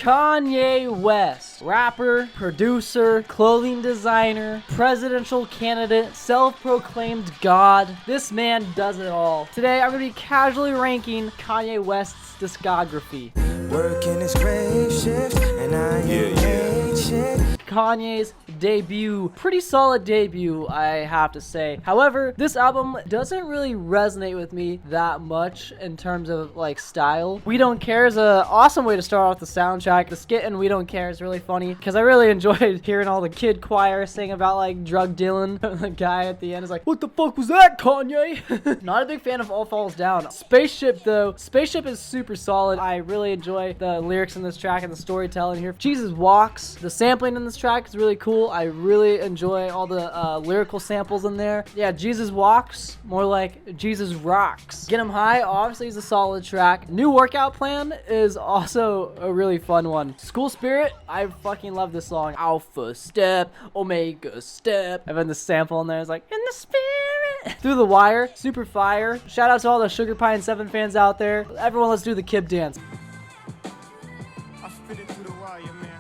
Kanye West, rapper, producer, clothing designer, presidential candidate, self-proclaimed god. This man does it all. Today, I'm going to be casually ranking Kanye West's discography. Working this great shift, and I ain't shit. Kanye's debut. Pretty solid debut, I have to say. However, this album doesn't really resonate with me that much in terms of like style. We Don't Care is an awesome way to start off the soundtrack. The skit in We Don't Care is really funny because I really enjoyed hearing all the kid choir sing about like drug dealing. The guy at the end is like, "What the fuck was that, Kanye?" Not a big fan of All Falls Down. Spaceship though. Spaceship is super solid. I really enjoy the lyrics in this track and the storytelling here. Jesus Walks. The sampling in this track is really cool. I really enjoy all the lyrical samples in there. Yeah, Jesus Walks, more like Jesus Rocks. Get 'Em High, obviously, is a solid track. New Workout Plan is also a really fun one. School Spirit, I fucking love this song. Alpha Step, Omega Step. And then the sample in there is like, in the spirit. Through the Wire, super fire. Shout out to all the Sugar Pine 7 fans out there. Everyone, let's do the Kib dance.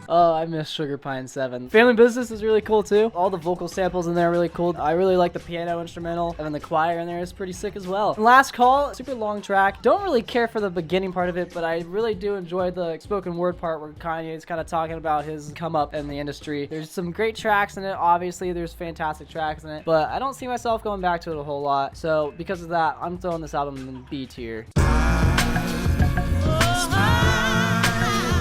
Oh, I miss Sugar Pine 7. Family Business is really cool too. All the vocal samples in there are really cool. I really like the piano instrumental, and then the choir in there is pretty sick as well. And Last Call, super long track. Don't really care for the beginning part of it, but I really do enjoy the spoken word part where Kanye is kind of talking about his come up in the industry. There's some great tracks in it. Obviously, there's fantastic tracks in it, but I don't see myself going back to it a whole lot. So because of that, I'm throwing this album in B tier.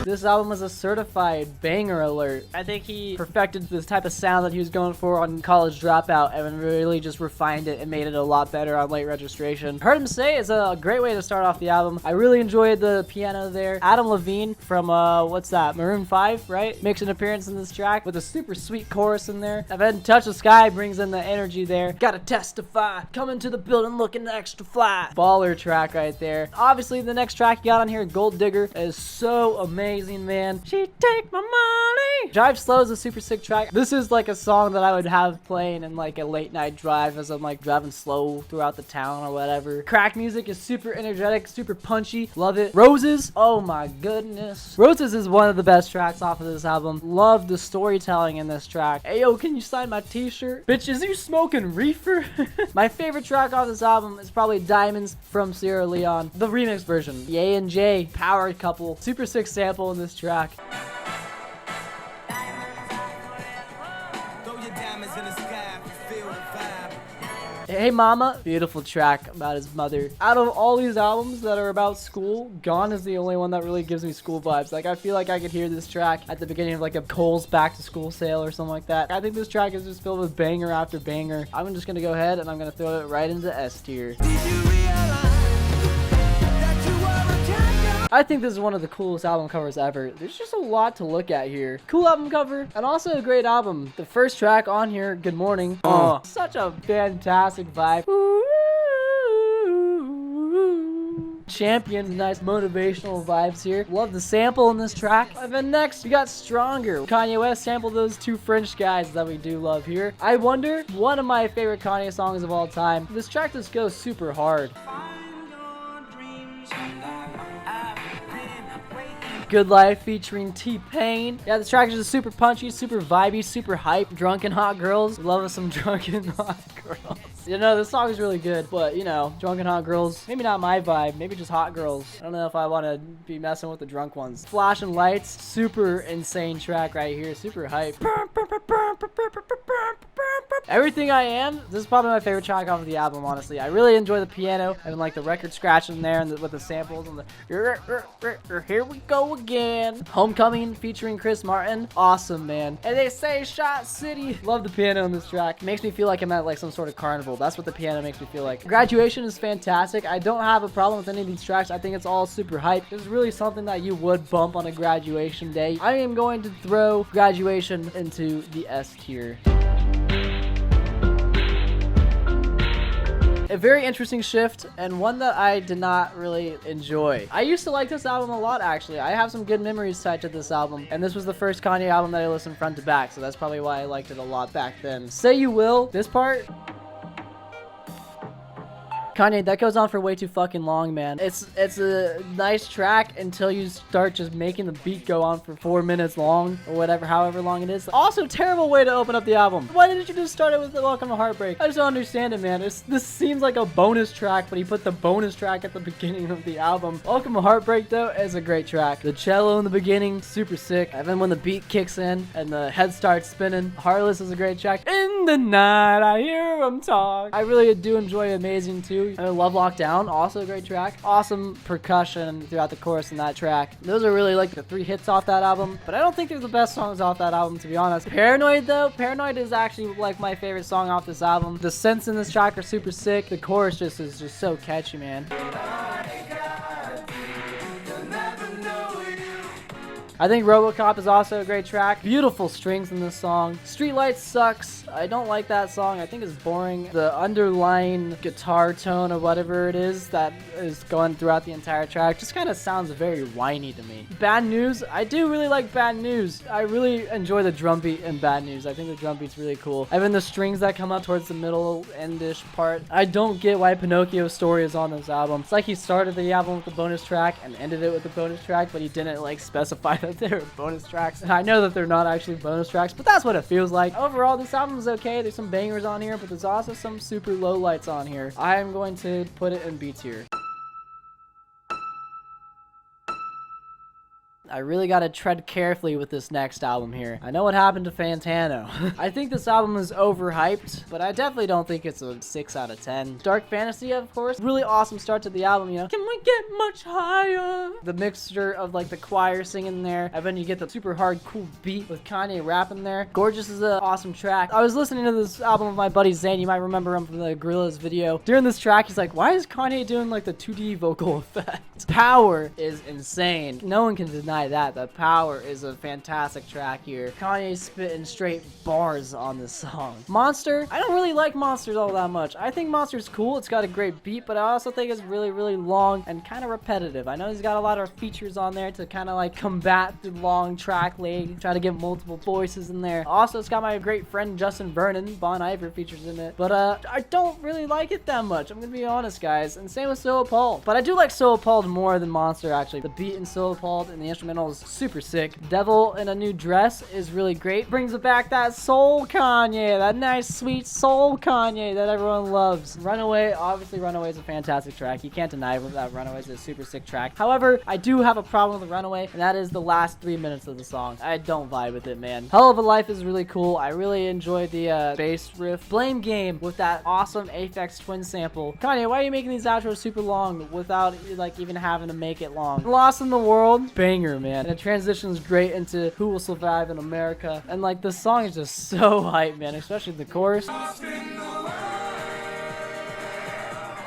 This album was a certified banger alert. I think he perfected this type of sound that he was going for on College Dropout and really just refined it and made it a lot better on Late Registration. Heard Him Say is a great way to start off the album. I really enjoyed the piano there. Adam Levine from, what's that, Maroon 5, right? Makes an appearance in this track with a super sweet chorus in there. And then Touch the Sky brings in the energy there. Gotta testify, coming to the building looking extra fly. Baller track right there. Obviously, the next track you got on here, Gold Digger, is so amazing. Man, she take my money. Drive Slow is a super sick track. This is like a song that I would have playing in like a late night drive as I'm like driving slow throughout the town or whatever. Crack music is super energetic, super punchy. Love it. Roses, oh my goodness. Roses is one of the best tracks off of this album. Love the storytelling in this track. Hey yo, can you sign my t-shirt? Bitch, is you smoking reefer? My favorite track off this album is probably Diamonds from Sierra Leone, the remix version. Ye and Jay, power couple, super sick sample in this track. Hey Mama, beautiful track about his mother. Out of all these albums that are about school, Gone is the only one that really gives me school vibes. Like, I feel like I could hear this track at the beginning of like a Kohl's back to school sale or something like that. I think this track is just filled with banger after banger. I'm just gonna go ahead and I'm gonna throw it right into S tier. I think this is one of the coolest album covers ever. There's just a lot to look at here. Cool album cover, and also a great album. The first track on here, Good Morning. Oh, such a fantastic vibe. Champion, nice motivational vibes here. Love the sample in this track. And then next, we got Stronger. Kanye West sampled those two French guys that we do love here. I Wonder, one of my favorite Kanye songs of all time. This track just goes super hard. Good Life featuring T-Pain. Yeah, this track is just super punchy, super vibey, super hype. Drunken Hot Girls. Love us some Drunken Hot Girls. You know, this song is really good, but you know, Drunken Hot Girls, maybe not my vibe, maybe just hot girls. I don't know if I want to be messing with the drunk ones. Flashing Lights, super insane track right here, super hype. Everything I Am, this is probably my favorite track off of the album, honestly. I really enjoy the piano and like the record scratching there and with the samples and the here we go again. Homecoming featuring Chris Martin, awesome, man. And they say Shot City. Love the piano in this track. Makes me feel like I'm at like some sort of carnival. That's what the piano makes me feel like. Graduation is fantastic. I don't have a problem with any of these tracks. I think it's all super hype. It's really something that you would bump on a graduation day. I am going to throw Graduation into the S tier. A very interesting shift, and one that I did not really enjoy. I used to like this album a lot, actually. I have some good memories tied to this album, and this was the first Kanye album that I listened front to back, so that's probably why I liked it a lot back then. Say You Will, this part, Kanye, that goes on for way too fucking long, man. It's a nice track until you start just making the beat go on for 4 minutes long or whatever, however long it is. Also, terrible way to open up the album. Why didn't you just start it with the Welcome to Heartbreak? I just don't understand it, man. This seems like a bonus track, but he put the bonus track at the beginning of the album. Welcome to Heartbreak, though, is a great track. The cello in the beginning, super sick. And then when the beat kicks in and the head starts spinning, Heartless is a great track. In the night, I hear him talk. I really do enjoy Amazing, too. I Love Lockdown, also a great track. Awesome percussion throughout the chorus in that track. Those are really like the 3 hits off that album, but I don't think they're the best songs off that album, to be honest. Paranoid, though, Paranoid is actually like my favorite song off this album. The synths in this track are super sick. The chorus is just so catchy, man. I think RoboCop is also a great track. Beautiful strings in this song. Streetlights sucks. I don't like that song. I think it's boring. The underlying guitar tone or whatever it is that is going throughout the entire track just kind of sounds very whiny to me. Bad News. I do really like Bad News. I really enjoy the drum beat in Bad News. I think the drum beat's really cool. Even the strings that come up towards the middle endish part. I don't get why Pinocchio's Story is on this album. It's like he started the album with the bonus track and ended it with the bonus track, but he didn't like specify that they were bonus tracks. And I know that they're not actually bonus tracks, but that's what it feels like. Overall, this album is okay. There's some bangers on here, but there's also some super low lights on here. I'm going to put it in B tier. I really gotta tread carefully with this next album here. I know what happened to Fantano. I think this album is overhyped, but I definitely don't think it's a 6 out of 10. Dark Fantasy, of course. Really awesome start to the album, you know. Can we get much higher? The mixture of like the choir singing there, and then you get the super hard, cool beat with Kanye rapping there. Gorgeous is an awesome track. I was listening to this album with my buddy Zane. You might remember him from the Gorillaz video. During this track, he's like, why is Kanye doing like the 2D vocal effect? Power is insane. No one can deny that. The Power is a fantastic track here. Kanye spitting straight bars on this song. Monster, I don't really like Monsters all that much. I think Monster's cool. It's got a great beat, but I also think it's really, really long and kind of repetitive. I know he's got a lot of features on there to kind of like combat the long track length, try to get multiple voices in there. Also, it's got my great friend Justin Vernon. Bon Iver features in it, but I don't really like it that much. I'm gonna be honest, guys. And same with So Appalled, but I do like So Appalled more than Monster, actually. The beat in So Appalled and the instrumental is super sick. Devil in a New Dress is really great. Brings back that soul Kanye, that nice sweet soul Kanye that everyone loves. Runaway, obviously Runaway is a fantastic track. You can't deny that Runaway is a super sick track. However, I do have a problem with Runaway, and that is the last 3 minutes of the song. I don't vibe with it, man. Hell of a Life is really cool. I really enjoy the bass riff. Blame Game with that awesome Aphex Twin sample. Kanye, why are you making these outros super long without like even having to make it long? Lost in the World, banger, man. And it transitions great into Who Will Survive in America. And like the song is just so hype, man, especially the chorus.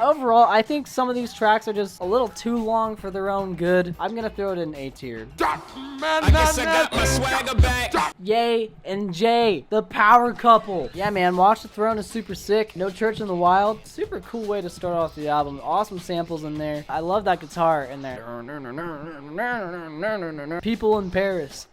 Overall, I think some of these tracks are just a little too long for their own good. I'm gonna throw it in A tier. I guess I got my swagger back. Ye and Jay, the power couple. Yeah, man, Watch the Throne is super sick. No Church in the Wild, super cool way to start off the album. Awesome samples in there. I love that guitar in there. People in Paris.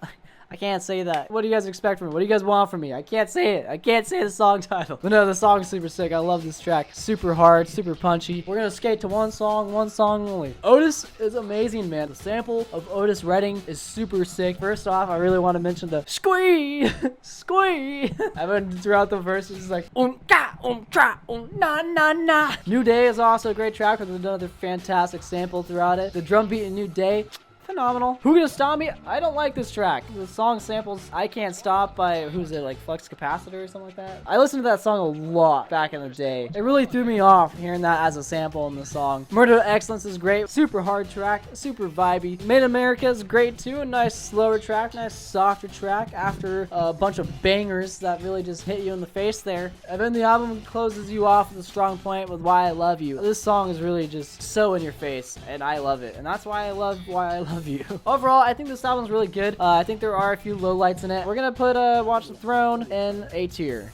I can't say that. What do you guys expect from me? What do you guys want from me? I can't say it. I can't say the song title. But no, the song's super sick. I love this track. Super hard, super punchy. We're gonna skate to one song only. Otis is amazing, man. The sample of Otis Redding is super sick. First off, I really want to mention the squee, squee. And then throughout the verses, it's like tra, na na na. New Day is also a great track with another fantastic sample throughout it. The drum beat in New Day, phenomenal. Who Gonna Stop Me? I don't like this track. The song samples I Can't Stop by, who's it, like Flux Capacitor or something like that? I listened to that song a lot back in the day. It really threw me off hearing that as a sample in the song. Murder to Excellence is great. Super hard track, super vibey. Made America is great too. A nice slower track, nice softer track after a bunch of bangers that really just hit you in the face there. And then the album closes you off with a strong point with Why I Love You. This song is really just so in your face, and I love it. And that's why I love Why I Love You. Overall, I think this album's really good. I think there are a few lowlights in it. We're gonna put Watch the Throne in A tier.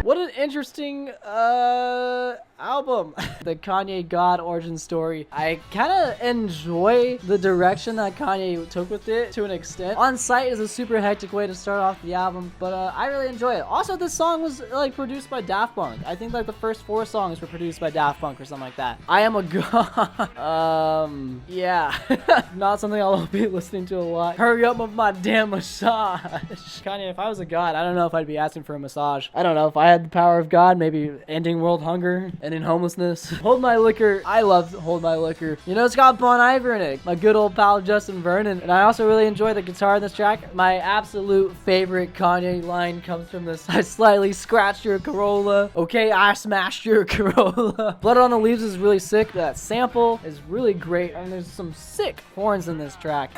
What an interesting, I album. The Kanye God origin story. I kind of enjoy the direction that Kanye took with it to an extent. On Sight is a super hectic way to start off the album, but I really enjoy it. Also, this song was like produced by Daft Punk. I think like the first 4 songs were produced by Daft Punk or something like that. I Am a God. Yeah. Not something I'll be listening to a lot. Hurry up with my damn massage. Kanye, if I was a god, I don't know if I'd be asking for a massage. I don't know if I had the power of God, maybe ending world hunger, ending homelessness. Hold My Liquor. I love Hold My Liquor. You know, it's got Bon Iver in it. My good old pal Justin Vernon. And I also really enjoy the guitar in this track. My absolute favorite Kanye line comes from this. I slightly scratched your Corolla. Okay, I smashed your Corolla. Blood on the Leaves is really sick. That sample is really great. And there's some sick horns in this track.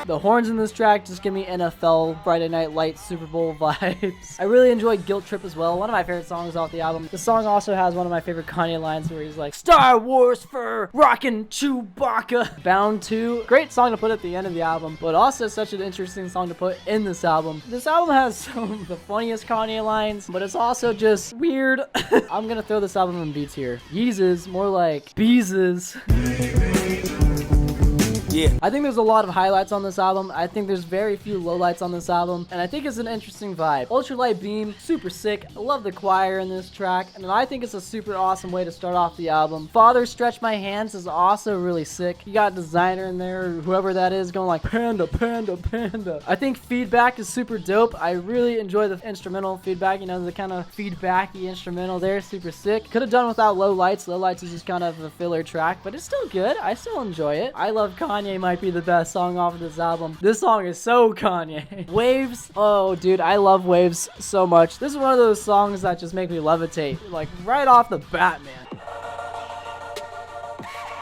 The horns in this track just give me NFL Friday Night Lights Super Bowl vibes. I really enjoy Guilt Trip as well. One of my favorite songs off the album. The song also has one of my favorite Kanye lines where he's like, Star Wars for rockin' Chewbacca. Bound 2. Great song to put at the end of the album, but also such an interesting song to put in this album. This album has some of the funniest Kanye lines, but it's also just weird. I'm gonna throw this album in B tier. Yeezus, more like Beezus. Yeah. I think there's a lot of highlights on this album. I think there's very few lowlights on this album, and I think it's an interesting vibe. Ultralight Beam, super sick. I love the choir in this track, and I think it's a super awesome way to start off the album. Father Stretch My Hands is also really sick. You got Designer in there, or whoever that is, going like panda, panda, panda. I think Feedback is super dope. I really enjoy the instrumental Feedback, you know, the kind of feedbacky instrumental there, super sick. Could have done without Low Lights. Low Lights is just kind of a filler track, but it's still good. I still enjoy it. I love Kanye might be the best song off of this album. This song is so Kanye. Waves. Oh, dude, I love Waves so much. This is one of those songs that just make me levitate, like right off the bat, man.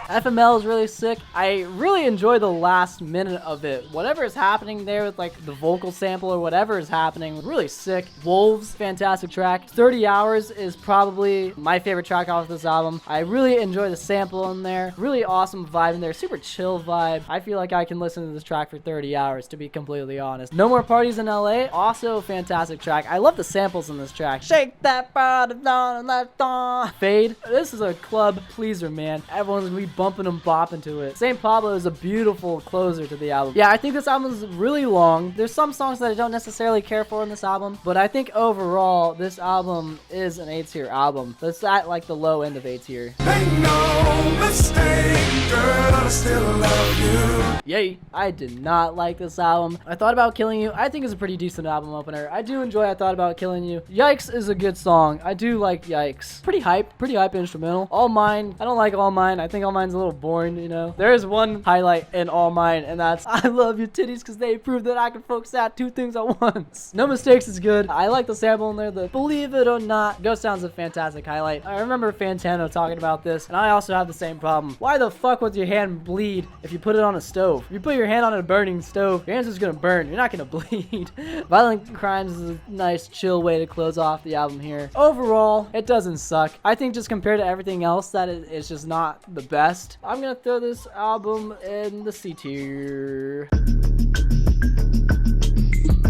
FML is really sick. I really enjoy the last minute of it. Whatever is happening there with like the vocal sample or whatever is happening, really sick. Wolves, fantastic track. 30 Hours is probably my favorite track off this album. I really enjoy the sample in there. Really awesome vibe in there. Super chill vibe. I feel like I can listen to this track for 30 hours, to be completely honest. No More Parties in LA, also a fantastic track. I love the samples in this track. Shake that body down and that dawn. Fade. This is a club pleaser, man. Everyone's gonna be bumping and bopping to it. St. Pablo is a beautiful closer to the album. Yeah, I think this album is really long. There's some songs that I don't necessarily care for in this album, but I think overall this album is an A tier album. That's at like the low end of A tier. Make no mistake, girl, I still love you. Yay. I did not like this album. I Thought About Killing You. I think it's a pretty decent album opener. I do enjoy I Thought About Killing You. Yikes is a good song. I do like Yikes. Pretty hype instrumental. All Mine. I don't like All Mine. I think All Mine's a little boring, you know. There is one highlight in All Mine, and that's I love your titties because they prove that I can focus at 2 things at once. No Mistakes is good. I like the sample in there. The Believe It or Not. Ghost Town's a fantastic highlight. I remember Fantano talking about this, and I also have the same problem. Why the fuck would your hand bleed if you put it on a stove? If you put your hand on a burning stove, your hand's just gonna burn. You're not gonna bleed. Violent Crimes is a nice chill way to close off the album here. Overall, it doesn't suck. I think just compared to everything else that it's just not the best. I'm gonna throw this album in the C tier.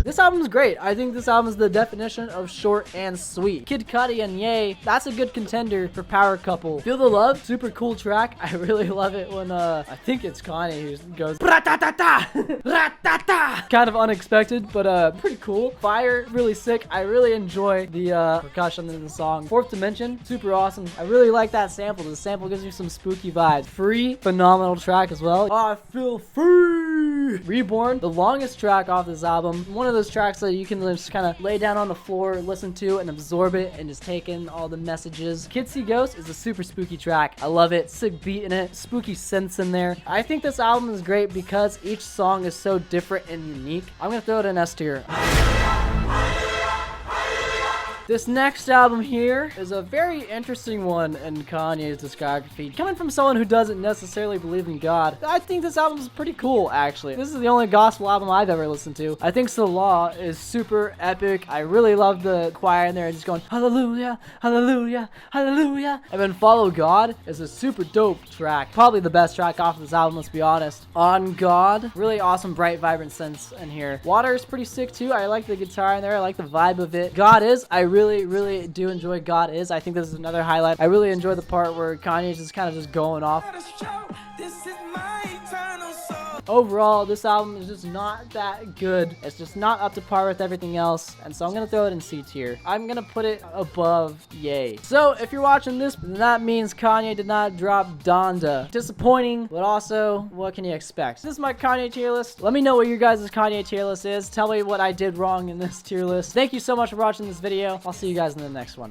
This album's great. I think this album is the definition of short and sweet. Kid Cudi and Ye, that's a good contender for power couple. Feel the Love, super cool track. I really love it when I think it's Kanye who goes ra-ta-ta-ta, ra-ta-ta. Kind of unexpected, but pretty cool. Fire, really sick. I really enjoy the percussion in the song. Fourth Dimension, super awesome. I really like that sample. The sample gives you some spooky vibes. Free, phenomenal track as well. I feel free. Reborn, the longest track off this album. One of those tracks that you can just kind of lay down on the floor, listen to, and absorb it, and just take in all the messages. Kids See Ghosts is a super spooky track. I love it. Sick beat in it. Spooky synths in there. I think this album is great because each song is so different and unique. I'm gonna throw it in S tier. This next album here is a very interesting one in Kanye's discography. Coming from someone who doesn't necessarily believe in God, I think this album is pretty cool, actually. This is the only gospel album I've ever listened to. I think Salah is super epic. I really love the choir in there just going, hallelujah, hallelujah, hallelujah. And then Follow God is a super dope track. Probably the best track off of this album, let's be honest. On God, really awesome, bright, vibrant synths in here. Water is pretty sick too. I like the guitar in there. I like the vibe of it. God Is, I really really do enjoy God Is. I think this is another highlight. I really enjoy the part where Kanye's just kind of just going off. This is my eternal soul. Overall, this album is just not that good. It's just not up to par with everything else, and so I'm gonna throw it in C tier. I'm gonna put it above Ye. So if you're watching this, then that means Kanye did not drop Donda. Disappointing, but also, what can you expect? This is my Kanye tier list. Let me know what your guys' Kanye tier list is. Tell me what I did wrong in this tier list. Thank you so much for watching this video. I'll see you guys in the next one.